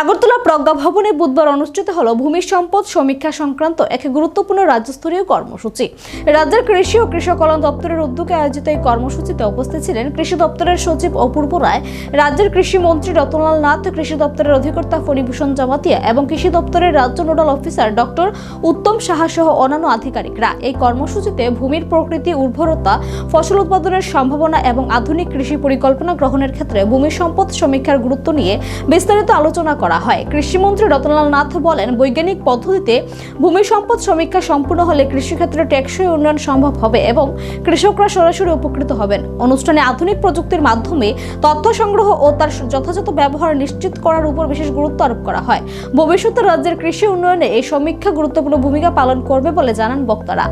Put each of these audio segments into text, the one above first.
আগরতলা প্রজ্ঞা ভবনে বুধবার অনুষ্ঠিত হল ভূমি সম্পদ সমীক্ষা সংক্রান্ত এক গুরুত্বপূর্ণ রাজ্যস্তরীয় কর্মসূচি। রাজ্যের কৃষি ও কৃষক কল্যাণ দপ্তরের উদ্যোগে আয়োজিত এই কর্মসূচিতে উপস্থিত ছিলেন কৃষি দপ্তরের সচিব অপূর্ব রায়, রাজ্যের কৃষি মন্ত্রী রতনলাল নাথ, কৃষি দপ্তরের অধিকর্তা ফণীভূষণ জামাতিয়া এবং কৃষি দপ্তরের রাজ্য নোডাল অফিসার ডক্টর উত্তম সাহা সহ অন্যান্য আধিকারিকরা। এই কর্মসূচিতে ভূমির প্রকৃতি, উর্বরতা, ফসল উৎপাদনের সম্ভাবনা এবং আধুনিক কৃষি পরিকল্পনা গ্রহণের ক্ষেত্রে ভূমি সম্পদ সমীক্ষার গুরুত্ব নিয়ে বিস্তারিত আলোচনা করা হয়। কৃষিমন্ত্রী রতনলাল নাথ বলেন, বৈজ্ঞানিক পদ্ধতিতে ভূমি সম্পদ সমীক্ষা সম্পূর্ণ হলে কৃষিক্ষেত্রে টেকসই উন্নয়ন সম্ভব হবে এবং কৃষকরা সরাসরি উপকৃত হবেন। অনুষ্ঠানে আধুনিক প্রযুক্তির মাধ্যমে তথ্য সংগ্রহ ও তার যথাযথ ব্যবহার নিশ্চিত করার উপর বিশেষ গুরুত্ব আরোপ করা হয়। ভবিষ্যতে রাজ্যের কৃষি উন্নয়নে এই সমীক্ষা গুরুত্বপূর্ণ ভূমিকা পালন করবে বলে জানান বক্তারা।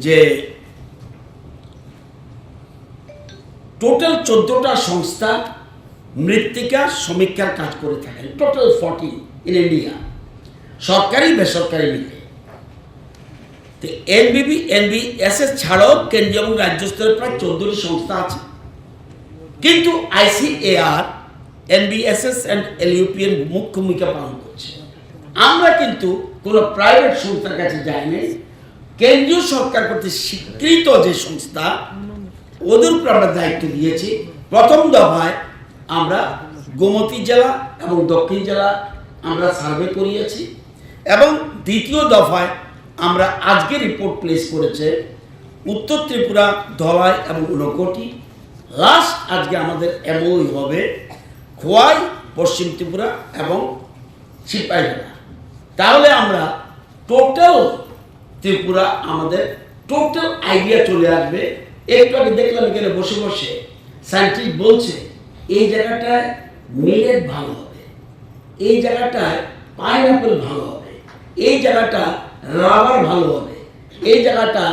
যে টোটাল 14টা সংস্থা মৃত্তিকা সমীক্ষার কাজ করে থাকেন, টোটাল 40 ইন ইন্ডিয়া, সরকারি বেসরকারি মিলে। তো এনবিএসএস ছাড়াও কেন্দ্রীয় এবং রাজ্য স্তরে প্রায় 14টি সংস্থা আছে, কিন্তু আইসিএআর, এনবিএসএস অ্যান্ড এলইউপিএন মুখ্য ভূমিকা পালন করছে। আমরা কিন্তু কোনো প্রাইভেট সংস্থার কাছে যাইনি, কেন্দ্রীয় সরকার কর্তৃক স্বীকৃত যে সংস্থা ওদের উপর আমরা দায়িত্ব দিয়েছি। প্রথম দফায় আমরা গোমতী জেলা এবং দক্ষিণ জেলা আমরা সার্ভে করিয়েছি এবং দ্বিতীয় দফায় আমরা আজকে রিপোর্ট প্লেস করেছে উত্তর ত্রিপুরা, ধলাই এবং ঊনকোটি। লাস্ট আজকে আমাদের এমওই হবে খোয়াই, পশ্চিম ত্রিপুরা এবং সিপাহীজলা। তাহলে আমরা টোটাল ত্রিপুরা আমাদের টোটাল আইডিয়া চলে আসবে। একটু আগে দেখলাম এখানে বসে বসে সায়েন্টিস্ট বলছে এই জায়গাটায় মিলেট ভালো হবে, এই জায়গাটায় পাইনঅ্যাপেল ভালো হবে, এই জায়গাটা রাবার ভালো হবে, এই জায়গাটা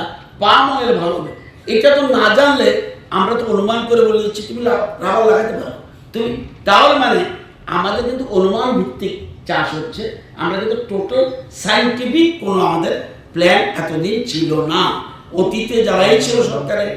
পাম অয়েল ভালো হবে। এটা তো না জানলে আমরা তো অনুমান করে বলে দিচ্ছি তুমি রাবার লাগাতে পারো তুমি, তাহলে মানে আমাদের কিন্তু অনুমান ভিত্তিক চাষ হচ্ছে। আমরা কিন্তু টোটাল সায়েন্টিফিক কোনো আমাদের প্ল্যান এতদিন ছিল না, অতীতে যারাই ছিল সরকারের।